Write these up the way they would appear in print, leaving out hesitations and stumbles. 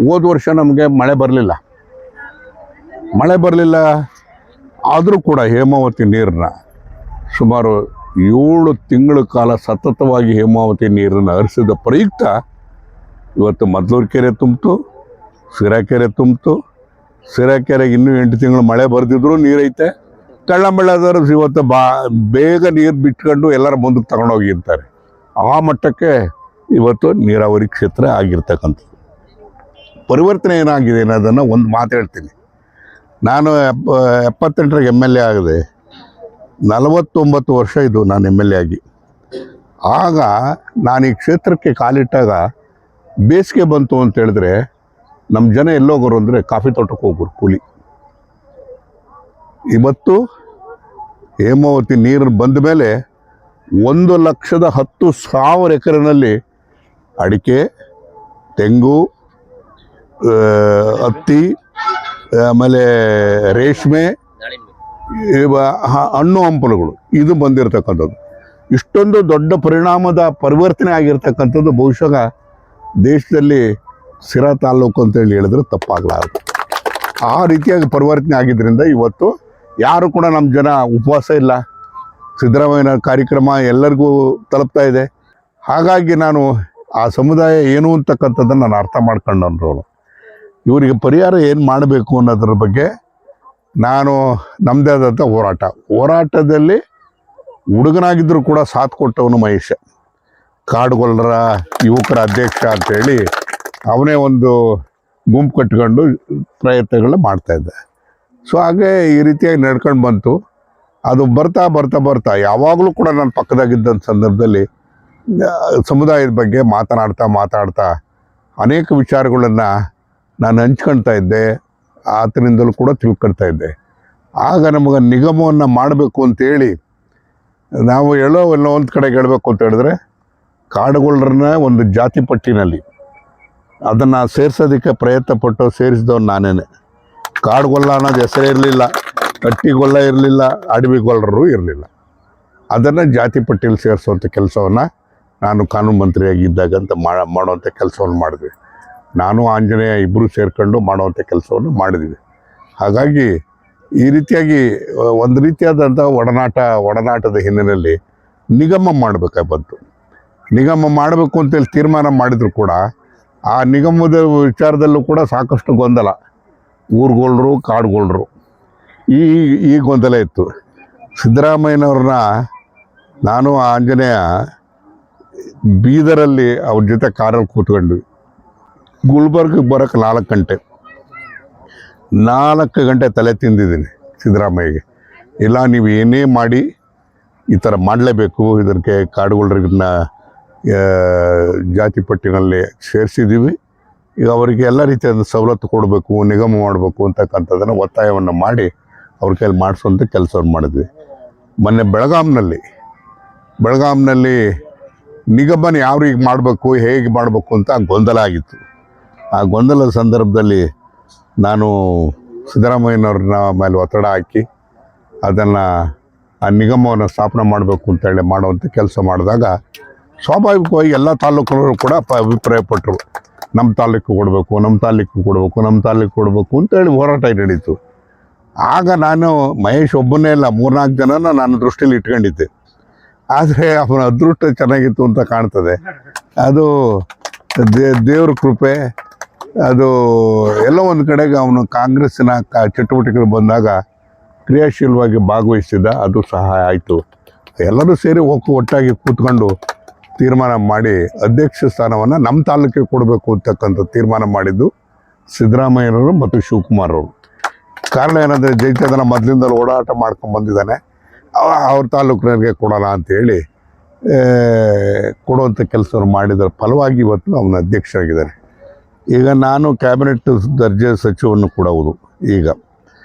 ಹೋದ ವರ್ಷ ನಮಗೆ ಮಳೆ ಬರಲಿಲ್ಲ. ಆದರೂ ಕೂಡ ಹೇಮಾವತಿ ನೀರನ್ನ ಸುಮಾರು 7 ತಿಂಗಳ ಕಾಲ ಸತತವಾಗಿ ಹೇಮಾವತಿ ನೀರನ್ನು ಹರಿಸಿದ ಪ್ರಯುಕ್ತ ಇವತ್ತು ಮದ್ಲೂರು ಕೆರೆ ತುಂಬಿತು, ಸಿರಾಕೆರೆ ತುಂಬಿತು. ಸಿರಾಕೆರೆಗೆ ಇನ್ನೂ 8 ತಿಂಗಳು ಮಳೆ ಬರೆದಿದ್ರು ನೀರೈತೆ. ಕಳ್ಳಂಬಳ್ಳದವರು ಇವತ್ತು ಬೇಗ ನೀರು ಬಿಟ್ಕೊಂಡು ಎಲ್ಲರ ಮುಂದಕ್ಕೆ ತಗೊಂಡೋಗಿರ್ತಾರೆ. ಆ ಮಟ್ಟಕ್ಕೆ ಇವತ್ತು ನೀರಾವರಿ ಕ್ಷೇತ್ರ ಆಗಿರ್ತಕ್ಕಂಥದ್ದು. ಪರಿವರ್ತನೆ ಏನಾಗಿದೆ ಅನ್ನೋದನ್ನು ಒಂದು ಮಾತು ಹೇಳ್ತೀನಿ. ನಾನು 78ರಲ್ಲಿ MLA ಆಗಿದೆ. 49 ವರ್ಷ ಇದು ನಾನು MLA ಆಗಿ. ಆಗ ನಾನು ಈ ಕ್ಷೇತ್ರಕ್ಕೆ ಕಾಲಿಟ್ಟಾಗ ಬೇಸಿಗೆ ಬಂತು ಅಂತ ಹೇಳಿದ್ರೆ ನಮ್ಮ ಜನ ಎಲ್ಲೋಗೋರು ಅಂದರೆ ಕಾಫಿ ತೋಟಕ್ಕೆ ಹೋಗೋರು ಕೂಲಿ. ಇವತ್ತು ಹೇಮಾವತಿ ನೀರು ಬಂದ ಮೇಲೆ 1,10,000 ಎಕರೆನಲ್ಲಿ ಅಡಿಕೆ, ತೆಂಗು, ಹತ್ತಿ, ಆಮೇಲೆ ರೇಷ್ಮೆ, ಹಣ್ಣು ಹಂಪಲುಗಳು ಇದು ಬಂದಿರತಕ್ಕಂಥದ್ದು. ಇಷ್ಟೊಂದು ದೊಡ್ಡ ಪರಿಣಾಮದ ಪರಿವರ್ತನೆ ಆಗಿರ್ತಕ್ಕಂಥದ್ದು ಬಹುಶಃ ದೇಶದಲ್ಲಿ ಸಿರಾ ತಾಲೂಕು ಅಂತೇಳಿ ಹೇಳಿದ್ರೆ ತಪ್ಪಾಗಲಾರದು. ಆ ರೀತಿಯಾಗಿ ಪರಿವರ್ತನೆ ಆಗಿದ್ದರಿಂದ ಇವತ್ತು ಯಾರು ಕೂಡ ನಮ್ಮ ಜನ ಉಪವಾಸ ಇಲ್ಲ. ಸಿದ್ದರಾಮಯ್ಯನ ಕಾರ್ಯಕ್ರಮ ಎಲ್ಲರಿಗೂ ತಲುಪ್ತಾ ಇದೆ. ಹಾಗಾಗಿ ನಾನು ಆ ಸಮುದಾಯ ಏನು ಅಂತಕ್ಕಂಥದ್ದನ್ನು ನಾನು ಅರ್ಥ ಮಾಡ್ಕೊಂಡವ್ರು. ಇವರಿಗೆ ಪರಿಹಾರ ಏನು ಮಾಡಬೇಕು ಅನ್ನೋದ್ರ ಬಗ್ಗೆ ನಾನು ನಮ್ಮದೇ ಆದಂಥ ಹೋರಾಟದಲ್ಲಿ ಹುಡುಗನಾಗಿದ್ದರೂ ಕೂಡ ಸಾಥ್ ಕೊಟ್ಟವನು ಮಹೇಶ. ಕಾಡುಗೊಲ್ಲರ ಯುವಕರ ಅಧ್ಯಕ್ಷ ಅಂತೇಳಿ ಅವನೇ ಒಂದು ಗುಂಪು ಕಟ್ಕೊಂಡು ಪ್ರಯತ್ನಗಳನ್ನ ಮಾಡ್ತಾಯಿದ್ದೆ. ಸೊ ಹಾಗೆ ಈ ರೀತಿಯಾಗಿ ನಡ್ಕೊಂಡು ಬಂತು. ಅದು ಬರ್ತಾ ಯಾವಾಗಲೂ ಕೂಡ ನಾನು ಪಕ್ಕದಾಗಿದ್ದಂಥ ಸಂದರ್ಭದಲ್ಲಿ ಸಮುದಾಯದ ಬಗ್ಗೆ ಮಾತಾಡ್ತಾ ಅನೇಕ ವಿಚಾರಗಳನ್ನು ನಾನು ಹಂಚ್ಕೊಳ್ತಾ ಇದ್ದೆ. ಆತನಿಂದಲೂ ಕೂಡ ತಿಳ್ಕೊಳ್ತಾ ಇದ್ದೆ. ಆಗ ನಮಗೆ ನಿಗಮವನ್ನು ಮಾಡಬೇಕು ಅಂತೇಳಿ ನಾವು ಎಲ್ಲೋ ಒಂದು ಕಡೆಗೆ ಹೇಳಬೇಕು ಅಂತ ಹೇಳಿದ್ರೆ ಕಾಡುಗೊಲ್ಲರನ್ನ ಒಂದು ಜಾತಿ ಪಟ್ಟಿನಲ್ಲಿ ಅದನ್ನು ಸೇರಿಸೋದಕ್ಕೆ ಪ್ರಯತ್ನಪಟ್ಟು ಸೇರಿಸಿದವನು ನಾನೇನೆ. ಕಾಡುಗೊಲ್ಲ ಅನ್ನೋದು ಹೆಸರೇ ಇರಲಿಲ್ಲ, ಕಟ್ಟಿಗೊಲ್ಲ ಇರಲಿಲ್ಲ, ಅಡವಿಗೊಲ್ಲರು ಇರಲಿಲ್ಲ. ಅದನ್ನು ಜಾತಿ ಪಟ್ಟಿಯಲ್ಲಿ ಸೇರಿಸುವಂಥ ಕೆಲಸವನ್ನು ನಾನು ಕಾನೂನು ಮಂತ್ರಿಯಾಗಿದ್ದಾಗಂತ ಮಾಡುವಂಥ ಕೆಲಸವನ್ನು ಮಾಡಿದ್ವಿ. ನಾನು ಆಂಜನೇಯ ಇಬ್ಬರು ಸೇರ್ಕೊಂಡು ಮಾಡುವಂಥ ಕೆಲಸವನ್ನು ಮಾಡಿದ್ವಿ. ಹಾಗಾಗಿ ಈ ರೀತಿಯಾಗಿ ಒಂದು ರೀತಿಯಾದಂಥ ಒಡನಾಟದ ಹಿನ್ನೆಲೆಯಲ್ಲಿ ನಿಗಮ ಮಾಡಬೇಕಾಗಿ ಬಂತು. ನಿಗಮ ಮಾಡಬೇಕು ಅಂತೇಳಿ ತೀರ್ಮಾನ ಮಾಡಿದ್ರು ಕೂಡ ಆ ನಿಗಮದ ವಿಚಾರದಲ್ಲೂ ಕೂಡ ಸಾಕಷ್ಟು ಗೊಂದಲ. ಊರುಗೊಳ್ಳರು, ಕಾಡುಗೊಳ್ಳರು ಈ ಗೊಂದಲ ಇತ್ತು. ಸಿದ್ದರಾಮಯ್ಯನವ್ರನ್ನ ನಾನು ಆಂಜನೇಯ ಬೀದರಲ್ಲಿ ಅವ್ರ ಜೊತೆ ಕಾರಲ್ಲಿ ಕೂತ್ಕೊಂಡ್ವಿ. ಗುಲ್ಬರ್ಗಕ್ಕೆ ಬರೋಕ್ಕೆ 4 ಗಂಟೆ ತಲೆ ತಿಂದಿದ್ದೀನಿ ಸಿದ್ದರಾಮಯ್ಯಗೆ. ಇಲ್ಲ, ನೀವು ಏನೇ ಮಾಡಿ ಈ ಥರ ಮಾಡಲೇಬೇಕು, ಇದಕ್ಕೆ ಕಾಡುಗೊಳ್ಳರನ್ನ ಜಾತಿ ಪಟ್ಟಿನಲ್ಲಿ ಸೇರಿಸಿದ್ದೀವಿ, ಈಗ ಅವರಿಗೆ ಎಲ್ಲ ರೀತಿಯಾದ ಸವಲತ್ತು ಕೊಡಬೇಕು, ನಿಗಮ ಮಾಡಬೇಕು ಅಂತಕ್ಕಂಥದ್ದನ್ನು ಒತ್ತಾಯವನ್ನು ಮಾಡಿ ಅವ್ರ ಕೈಯಲ್ಲಿ ಮಾಡಿಸುವಂಥ ಕೆಲಸವನ್ನು ಮಾಡಿದ್ವಿ. ಮೊನ್ನೆ ಬೆಳಗಾಂನಲ್ಲಿ ನಿಗಮನ ಯಾವ ರೀತಿ ಮಾಡಬೇಕು, ಹೇಗೆ ಮಾಡಬೇಕು ಅಂತ ಗೊಂದಲ ಆಗಿತ್ತು. ಆ ಗೊಂದಲದ ಸಂದರ್ಭದಲ್ಲಿ ನಾನು ಸಿದ್ದರಾಮಯ್ಯನವ್ರನ್ನ ಮೇಲೆ ಒತ್ತಡ ಹಾಕಿ ಅದನ್ನು ಆ ನಿಗಮವನ್ನು ಸ್ಥಾಪನೆ ಮಾಡಬೇಕು ಅಂತೇಳಿ ಮಾಡುವಂಥ ಕೆಲಸ ಮಾಡಿದಾಗ ಸ್ವಾಭಾವಿಕವಾಗಿ ಎಲ್ಲ ತಾಲೂಕುಗಳು ಕೂಡ ಅಭಿಪ್ರಾಯಪಟ್ಟರು. ನಮ್ಮ ತಾಲೂಕು ಕೊಡಬೇಕು ಅಂತೇಳಿ ಹೋರಾಟ ನಡೀತು. ಆಗ ನಾನು ಮಹೇಶ್ ಒಬ್ಬನೇ ಇಲ್ಲ, 3-4 ಜನನ ನಾನು ದೃಷ್ಟಿಯಲ್ಲಿ ಇಟ್ಕೊಂಡಿದ್ದೆ. ಆದರೆ ಅವನ ಅದೃಷ್ಟ ಚೆನ್ನಾಗಿತ್ತು ಅಂತ ಕಾಣ್ತದೆ. ಅದು ದೇವ್ರ ಕೃಪೆ. ಅದು ಎಲ್ಲೋ ಒಂದು ಕಡೆಗೆ ಅವನು ಕಾಂಗ್ರೆಸ್ಸಿನ ಚಟುವಟಿಕೆಗಳು ಬಂದಾಗ ಕ್ರಿಯಾಶೀಲವಾಗಿ ಭಾಗವಹಿಸಿದ, ಅದು ಸಹಾಯ ಆಯಿತು. ಎಲ್ಲರೂ ಸೇರಿ ಒಟ್ಟಾಗಿ ಕೂತ್ಕೊಂಡು ತೀರ್ಮಾನ ಮಾಡಿ ಅಧ್ಯಕ್ಷ ಸ್ಥಾನವನ್ನು ನಮ್ಮ ತಾಲೂಕಿಗೆ ಕೊಡಬೇಕು ಅಂತಕ್ಕಂಥ ತೀರ್ಮಾನ ಮಾಡಿದ್ದು ಸಿದ್ದರಾಮಯ್ಯನವರು ಮತ್ತು ಶಿವಕುಮಾರ್ ಅವರು. ಕಾರಣ ಏನಂದರೆ ಜಯಚಂದ್ರ ಮೊದಲಿಂದಲೂ ಓಡಾಟ ಮಾಡ್ಕೊಂಡು ಬಂದಿದ್ದಾನೆ, ಅವ್ರ ತಾಲೂಕಿನವ್ರಿಗೆ ಕೊಡೋಣ ಅಂಥೇಳಿ ಕೊಡುವಂಥ ಕೆಲಸವನ್ನು ಮಾಡಿದರ ಫಲವಾಗಿ ಇವತ್ತು ಅವನ ಅಧ್ಯಕ್ಷರಾಗಿದ್ದಾನೆ. ಈಗ ನಾನು ಕ್ಯಾಬಿನೆಟ್ ದರ್ಜೆ ಸಚಿವವನ್ನು ಕೂಡ ಹೌದು. ಈಗ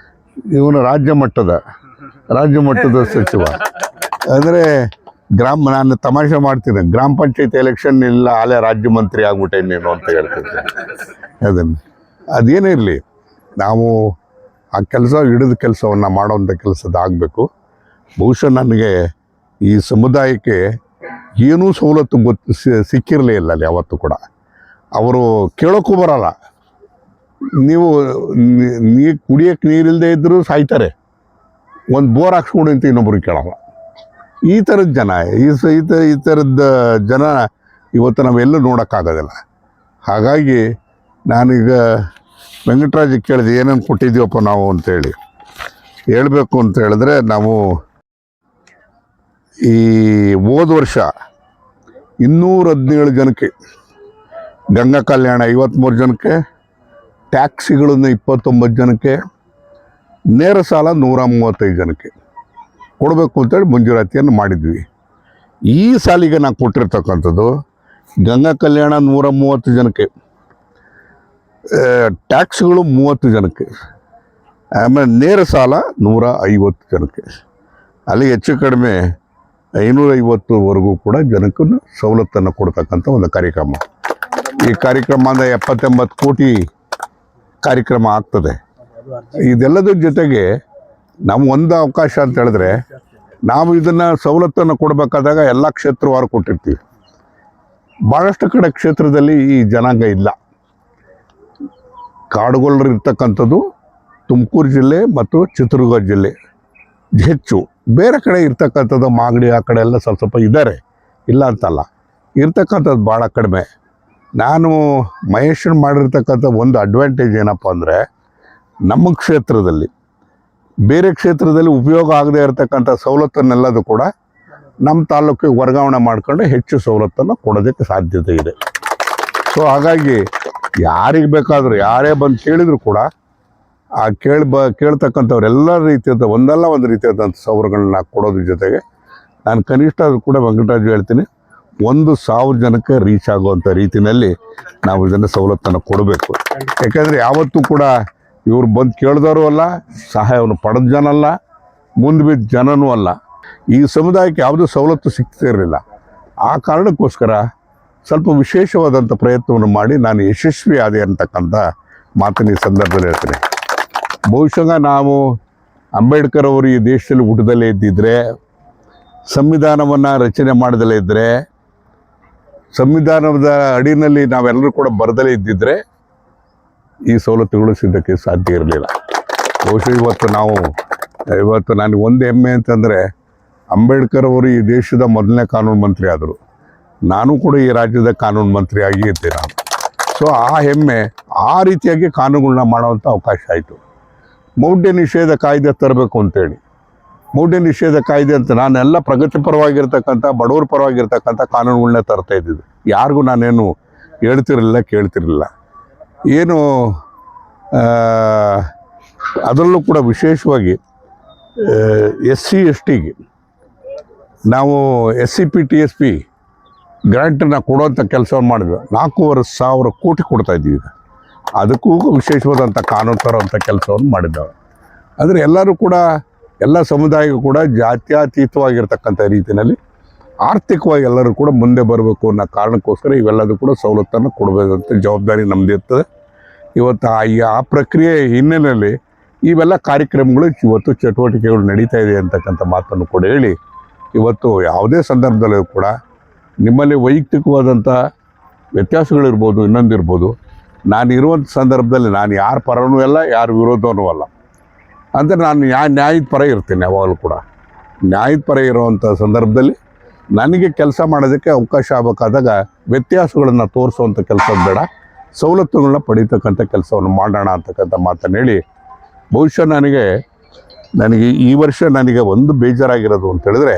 ಇವನು ರಾಜ್ಯ ಮಟ್ಟದ ಸಚಿವ ಅಂದರೆ ನಾನು ತಮಾಷೆ ಮಾಡ್ತೀನಿ, ಗ್ರಾಮ ಪಂಚಾಯತ್ ಎಲೆಕ್ಷನ್ ಇಲ್ಲ, ಆಲೇ ರಾಜ್ಯ ಮಂತ್ರಿ ಆಗ್ಬಿಟ್ಟೆ ನೀನು ಅಂತ ಹೇಳ್ತಿದ್ದೆ. ಅದೇನೇ ಇರಲಿ, ನಾವು ಆ ಹಿಡಿದ ಕೆಲಸವನ್ನು ಮಾಡೋವಂಥ ಕೆಲಸದಾಗಬೇಕು. ಬಹುಶಃ ನನಗೆ ಈ ಸಮುದಾಯಕ್ಕೆ ಏನೂ ಸವಲತ್ತು ಸಿಕ್ಕಿರಲೇ ಇಲ್ಲ ಅಲ್ಲಿ ಯಾವತ್ತೂ ಕೂಡ. ಅವರು ಕೇಳೋಕ್ಕೂ ಬರಲ್ಲ, ನೀವು ಕುಡಿಯೋಕ್ಕೆ ನೀರಿಲ್ಲದೆ ಇದ್ದರೂ ಸಾಯ್ತಾರೆ, ಒಂದು ಬೋರ್ ಹಾಕ್ಸ್ಕೊಂಡು ಅಂತ ಇನ್ನೊಬ್ರಿಗೆ ಕೇಳಲ್ಲ. ಈ ಥರದ ಜನ ಈ ಥರದ ಜನ ಇವತ್ತು ನಾವೆಲ್ಲೂ ನೋಡೋಕ್ಕಾಗೋದಿಲ್ಲ. ಹಾಗಾಗಿ ನಾನೀಗ ವೆಂಕಟರಾಜ್ ಕೇಳಿದೆ ಏನೇನು ಕೊಟ್ಟಿದ್ದೀವಪ್ಪ ನಾವು ಅಂತೇಳಿ. ಹೇಳಬೇಕು ಅಂತ ಹೇಳಿದ್ರೆ, ನಾವು ಈ ಹೋದ ವರ್ಷ 217 ಜನಕ್ಕೆ, ಗಂಗಾ ಕಲ್ಯಾಣ 53 ಜನಕ್ಕೆ, ಟ್ಯಾಕ್ಸಿಗಳನ್ನು 29 ಜನಕ್ಕೆ, ನೇರ ಸಾಲ 135 ಜನಕ್ಕೆ ಕೊಡಬೇಕು ಅಂತೇಳಿ ಮಂಜೂರಾತಿಯನ್ನು ಮಾಡಿದ್ವಿ. ಈ ಸಾಲಿಗೆ ನಾನು ಕೊಟ್ಟಿರ್ತಕ್ಕಂಥದ್ದು ಗಂಗಾ ಕಲ್ಯಾಣ 130 ಜನಕ್ಕೆ, ಟ್ಯಾಕ್ಸ್ಗಳು 30 ಜನಕ್ಕೆ, ಆಮೇಲೆ ನೇರ ಸಾಲ 150 ಜನಕ್ಕೆ. ಅಲ್ಲಿ ಹೆಚ್ಚು ಕಡಿಮೆ 550ವರೆಗೂ ಕೂಡ ಜನಕ್ಕೂ ಸವಲತ್ತನ್ನು ಕೊಡ್ತಕ್ಕಂಥ ಒಂದು ಕಾರ್ಯಕ್ರಮ. ಈ ಕಾರ್ಯಕ್ರಮ ಅಂದರೆ 70-80 ಕೋಟಿ ಕಾರ್ಯಕ್ರಮ ಆಗ್ತದೆ. ಇದೆಲ್ಲದ್ರ ಜೊತೆಗೆ ನಾವು ಒಂದು ಅವಕಾಶ ಅಂತ ಹೇಳಿದ್ರೆ, ನಾವು ಇದನ್ನು ಸವಲತ್ತನ್ನು ಕೊಡಬೇಕಾದಾಗ ಎಲ್ಲ ಕ್ಷೇತ್ರವಾರು ಕೊಟ್ಟಿರ್ತೀವಿ. ಭಾಳಷ್ಟು ಕಡೆ ಕ್ಷೇತ್ರದಲ್ಲಿ ಈ ಜನಾಂಗ ಇಲ್ಲ. ಕಾಡುಗೊಲ್ಲರು ಇರ್ತಕ್ಕಂಥದ್ದು ತುಮಕೂರು ಜಿಲ್ಲೆ ಮತ್ತು ಚಿತ್ರದುರ್ಗ ಜಿಲ್ಲೆ ಹೆಚ್ಚು. ಬೇರೆ ಕಡೆ ಇರ್ತಕ್ಕಂಥದ್ದು ಮಾಗಡಿ ಆ ಕಡೆ ಎಲ್ಲ ಸ್ವಲ್ಪ ಇದ್ದಾರೆ, ಇಲ್ಲ ಅಂತಲ್ಲ, ಇರ್ತಕ್ಕಂಥದ್ದು ಭಾಳ ಕಡಿಮೆ. ನಾನು ಮಹೇಶನ್ ಮಾಡಿರ್ತಕ್ಕಂಥ ಒಂದು ಅಡ್ವಾಂಟೇಜ್ ಏನಪ್ಪ ಅಂದರೆ, ನಮ್ಮ ಕ್ಷೇತ್ರದಲ್ಲಿ ಬೇರೆ ಕ್ಷೇತ್ರದಲ್ಲಿ ಉಪಯೋಗ ಆಗದೇ ಇರತಕ್ಕಂಥ ಸವಲತ್ತನ್ನೆಲ್ಲದು ಕೂಡ ನಮ್ಮ ತಾಲೂಕಿಗೆ ವರ್ಗಾವಣೆ ಮಾಡ್ಕೊಂಡು ಹೆಚ್ಚು ಸವಲತ್ತನ್ನು ಕೊಡೋದಕ್ಕೆ ಸಾಧ್ಯತೆ ಇದೆ. ಸೊ ಹಾಗಾಗಿ ಯಾರಿಗೆ ಬೇಕಾದರೂ ಯಾರೇ ಬಂದು ಕೇಳಿದ್ರು ಕೂಡ ಆ ಕೇಳ್ತಕ್ಕಂಥವ್ರೆಲ್ಲ ರೀತಿಯಾದ ಒಂದಲ್ಲ ಒಂದು ರೀತಿಯಾದಂಥ ಸೌಲಭ್ಯಗಳನ್ನ ಕೊಡೋದ್ರ ಜೊತೆಗೆ ನಾನು ಕನಿಷ್ಠ ಅದು ಕೂಡ ವೆಂಕಟರಾಜು ಹೇಳ್ತೀನಿ, 1,000 ಜನಕ್ಕೆ ರೀಚ್ ಆಗುವಂಥ ರೀತಿಯಲ್ಲಿ ನಾವು ಇದನ್ನು ಸವಲತ್ತನ್ನು ಕೊಡಬೇಕು. ಯಾಕೆಂದರೆ ಯಾವತ್ತೂ ಕೂಡ ಇವ್ರು ಬಂದು ಕೇಳಿದವರು ಅಲ್ಲ, ಸಹಾಯವನ್ನು ಪಡೆದ ಜನ ಅಲ್ಲ, ಮುಂದೆ ಬಿದ್ದ ಜನನೂ ಅಲ್ಲ. ಈ ಸಮುದಾಯಕ್ಕೆ ಯಾವುದೂ ಸವಲತ್ತು ಸಿಗ್ತಿರಲಿಲ್ಲ. ಆ ಕಾರಣಕ್ಕೋಸ್ಕರ ಸ್ವಲ್ಪ ವಿಶೇಷವಾದಂಥ ಪ್ರಯತ್ನವನ್ನು ಮಾಡಿ ನಾನು ಯಶಸ್ವಿ ಆದೆ ಅಂತಕ್ಕಂಥ ಮಾತನ್ನು ಈ ಸಂದರ್ಭದಲ್ಲಿ ಹೇಳ್ತೀನಿ. ಬಹುಶಃ ನಾವು ಅಂಬೇಡ್ಕರ್ ಅವರು ಈ ದೇಶದಲ್ಲಿ ಹುಟ್ಟದಲ್ಲೇ ಇದ್ದಿದ್ದರೆ, ಸಂವಿಧಾನವನ್ನು ರಚನೆ ಮಾಡದಲ್ಲೇ ಇದ್ದರೆ, ಸಂವಿಧಾನದ ಅಡಿನಲ್ಲಿ ನಾವೆಲ್ಲರೂ ಕೂಡ ಬರದಲ್ಲೇ ಇದ್ದಿದ್ದರೆ ಈ ಸವಲತ್ತುಗಳು ಸಿಗೋಕ್ಕೆ ಸಾಧ್ಯ ಇರಲಿಲ್ಲ. ಬಹುಶಃ ಇವತ್ತು ನಾನು ಒಂದು ಹೆಮ್ಮೆ ಅಂತಂದರೆ, ಅಂಬೇಡ್ಕರ್ ಅವರು ಈ ದೇಶದ ಮೊದಲನೇ ಕಾನೂನು ಮಂತ್ರಿ ಆದರು, ನಾನು ಕೂಡ ಈ ರಾಜ್ಯದ ಕಾನೂನು ಮಂತ್ರಿ ಆಗಿ ಇದ್ದೆ ನಾನು. ಸೊ ಆ ಹೆಮ್ಮೆ, ಆ ರೀತಿಯಾಗಿ ಕಾನೂನುಗಳನ್ನ ಮಾಡೋವಂಥ ಅವಕಾಶ ಆಯಿತು. ಮೌಢ್ಯ ನಿಷೇಧ ಕಾಯ್ದೆ ತರಬೇಕು ಅಂತೇಳಿ, ಮೌಢ್ಯ ನಿಷೇಧ ಕಾಯ್ದೆ ಅಂತ ನಾನೆಲ್ಲ ಪ್ರಗತಿಪರವಾಗಿರ್ತಕ್ಕಂಥ ಬಡವರ ಪರವಾಗಿರ್ತಕ್ಕಂಥ ಕಾನೂನುಗಳನ್ನ ತರ್ತಾ ಇದ್ದಿದ್ದು. ಯಾರಿಗೂ ನಾನೇನು ಹೇಳ್ತಿರಲಿಲ್ಲ, ಕೇಳ್ತಿರಲಿಲ್ಲ. ಏನು ಅದರಲ್ಲೂ ಕೂಡ ವಿಶೇಷವಾಗಿ SC ST ನಾವು SCP TSP ಗ್ರ್ಯಾಂಟನ್ನು ಕೊಡುವಂಥ ಕೆಲಸವನ್ನು ಮಾಡಿದ್ವಿ. 4,500 ಕೋಟಿ ಕೊಡ್ತಾಯಿದ್ದೀವಿ ಈಗ. ಅದಕ್ಕೂ ವಿಶೇಷವಾದಂಥ ಕಾನೂನು ತರುವಂಥ ಕೆಲಸವನ್ನು ಮಾಡಿದ್ದಾವೆ. ಅಂದರೆ ಎಲ್ಲರೂ ಕೂಡ, ಎಲ್ಲ ಸಮುದಾಯಕ್ಕೂ ಕೂಡ ಜಾತ್ಯತೀತವಾಗಿರ್ತಕ್ಕಂಥ ರೀತಿಯಲ್ಲಿ ಆರ್ಥಿಕವಾಗಿ ಎಲ್ಲರೂ ಕೂಡ ಮುಂದೆ ಬರಬೇಕು ಅನ್ನೋ ಕಾರಣಕ್ಕೋಸ್ಕರ ಇವೆಲ್ಲದೂ ಕೂಡ ಸವಲತ್ತನ್ನು ಕೊಡಬೇಕಂತ ಜವಾಬ್ದಾರಿ ನಮ್ಮದಿರ್ತದೆ. ಇವತ್ತು ಆ ಪ್ರಕ್ರಿಯೆ ಹಿನ್ನೆಲೆಯಲ್ಲಿ ಇವೆಲ್ಲ ಕಾರ್ಯಕ್ರಮಗಳು ಇವತ್ತು ಚಟುವಟಿಕೆಗಳು ನಡೀತಾ ಇದೆ ಅಂತಕ್ಕಂಥ ಮಾತನ್ನು ಕೂಡ ಹೇಳಿ, ಇವತ್ತು ಯಾವುದೇ ಸಂದರ್ಭದಲ್ಲೂ ಕೂಡ ನಿಮ್ಮಲ್ಲಿ ವೈಯಕ್ತಿಕವಾದಂಥ ವ್ಯತ್ಯಾಸಗಳಿರ್ಬೋದು, ಇನ್ನೊಂದಿರ್ಬೋದು, ನಾನು ಇರುವಂಥ ಸಂದರ್ಭದಲ್ಲಿ ನಾನು ಯಾರ ಪರನೂ ಅಲ್ಲ, ಯಾರ ವಿರೋಧವೂ ಅಲ್ಲ. ಅಂದರೆ ನಾನು ನ್ಯಾಯದ ಪರ ಇರ್ತೀನಿ. ಯಾವಾಗಲೂ ಕೂಡ ನ್ಯಾಯದ ಪರ ಇರುವಂಥ ಸಂದರ್ಭದಲ್ಲಿ ನನಗೆ ಕೆಲಸ ಮಾಡೋದಕ್ಕೆ ಅವಕಾಶ ಆಗಬೇಕಾದಾಗ ವ್ಯತ್ಯಾಸಗಳನ್ನು ತೋರಿಸುವಂಥ ಕೆಲಸ ಬೇಡ, ಸವಲತ್ತುಗಳನ್ನ ಪಡೀತಕ್ಕಂಥ ಕೆಲಸವನ್ನು ಮಾಡೋಣ ಅಂತಕ್ಕಂಥ ಮಾತನ್ನು ಹೇಳಿ, ಬಹುಶಃ ನನಗೆ ಈ ವರ್ಷ ನನಗೆ ಒಂದು ಬೇಜಾರಾಗಿರೋದು ಅಂತ ಹೇಳಿದ್ರೆ,